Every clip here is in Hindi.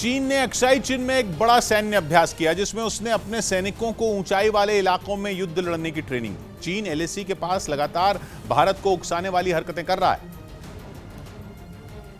चीन ने अक्साई चीन में एक बड़ा सैन्य अभ्यास किया जिसमें उसने अपने सैनिकों को ऊंचाई वाले इलाकों में युद्ध लड़ने की ट्रेनिंग दी। चीन एलएसी के पास लगातार भारत को उकसाने वाली हरकतें कर रहा है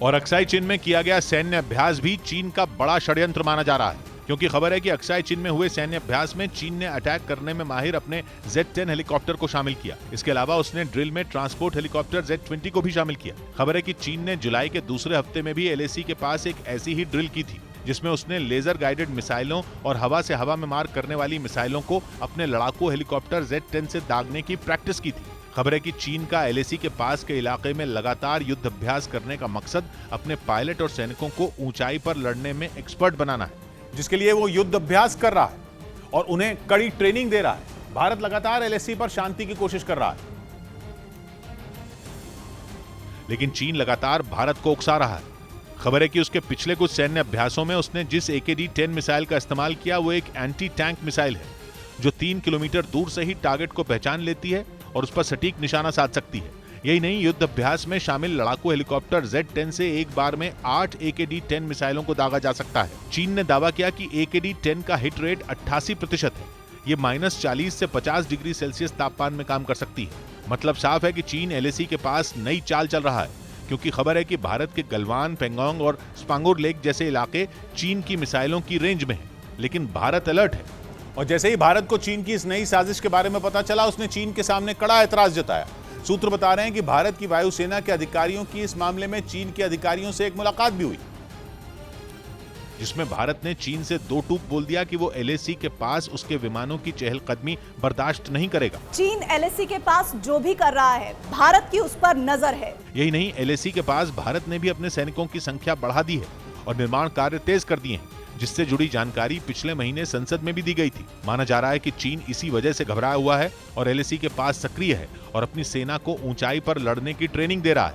और अक्साई चीन में किया गया सैन्य अभ्यास भी चीन का बड़ा षड्यंत्र माना जा रहा है, क्योंकि खबर है कि अक्साई चीन में हुए सैन्य अभ्यास में चीन ने अटैक करने में माहिर अपने Z-10 हेलीकॉप्टर को शामिल किया। इसके अलावा उसने ड्रिल में ट्रांसपोर्ट हेलीकॉप्टर Z-20 को भी शामिल किया। खबर है कि चीन ने जुलाई के दूसरे हफ्ते में भी एलएसी के पास एक ऐसी ही ड्रिल की थी, जिसमें उसने लेजर गाइडेड मिसाइलों और हवा से हवा में मार करने वाली मिसाइलों को अपने लड़ाकू हेलीकॉप्टर Z-10 से दागने की प्रैक्टिस की थी। खबर है कि चीन का एलएसी के पास के इलाके में लगातार युद्ध अभ्यास करने का मकसद अपने पायलट और सैनिकों को ऊंचाई पर लड़ने में एक्सपर्ट बनाना है, जिसके लिए वो युद्ध अभ्यास कर रहा है और उन्हें कड़ी ट्रेनिंग दे रहा है। भारत लगातार एलएसी पर शांति की कोशिश कर रहा है, लेकिन चीन लगातार भारत को उकसा रहा है। खबर है कि उसके पिछले कुछ सैन्य अभ्यासों में उसने जिस AKD-10 मिसाइल का इस्तेमाल किया वो एक एंटी टैंक मिसाइल है, जो 3 किलोमीटर दूर से ही टारगेट को पहचान लेती है और उस पर सटीक निशाना साध सकती है। यही नहीं, युद्ध अभ्यास में शामिल लड़ाकू हेलीकॉप्टर Z-10 से एक बार में 8 AKD-10 मिसाइलों को दागा जा सकता है। चीन ने दावा किया कि AKD-10 का हिट रेट 88% है। ये -40 से 50 डिग्री सेल्सियस तापमान में काम कर सकती है। मतलब साफ है कि चीन एलएसी के पास नई चाल चल रहा है, क्योंकि खबर है कि भारत के गलवान, पेंगोंग और स्पांगुर लेक जैसे इलाके चीन की मिसाइलों की रेंज में हैं, लेकिन भारत अलर्ट है। और जैसे ही भारत को चीन की इस नई साजिश के बारे में पता चला, उसने चीन के सामने कड़ा एतराज जताया। सूत्र बता रहे हैं कि भारत की वायुसेना के अधिकारियों की इस मामले में चीन के अधिकारियों से एक मुलाकात भी हुई, जिसमें भारत ने चीन से दो टूक बोल दिया कि वो एलएसी के पास उसके विमानों की चहलकदमी बर्दाश्त नहीं करेगा। चीन एलएसी के पास जो भी कर रहा है, भारत की उस पर नजर है। यही नहीं, एलएसी के पास भारत ने भी अपने सैनिकों की संख्या बढ़ा दी है और निर्माण कार्य तेज कर दिए हैं, जिससे जुड़ी जानकारी पिछले महीने संसद में भी दी गई थी। माना जा रहा है कि चीन इसी वजह से घबराया हुआ है और एलएसी के पास सक्रिय है और अपनी सेना को ऊंचाई पर लड़ने की ट्रेनिंग दे रहा है।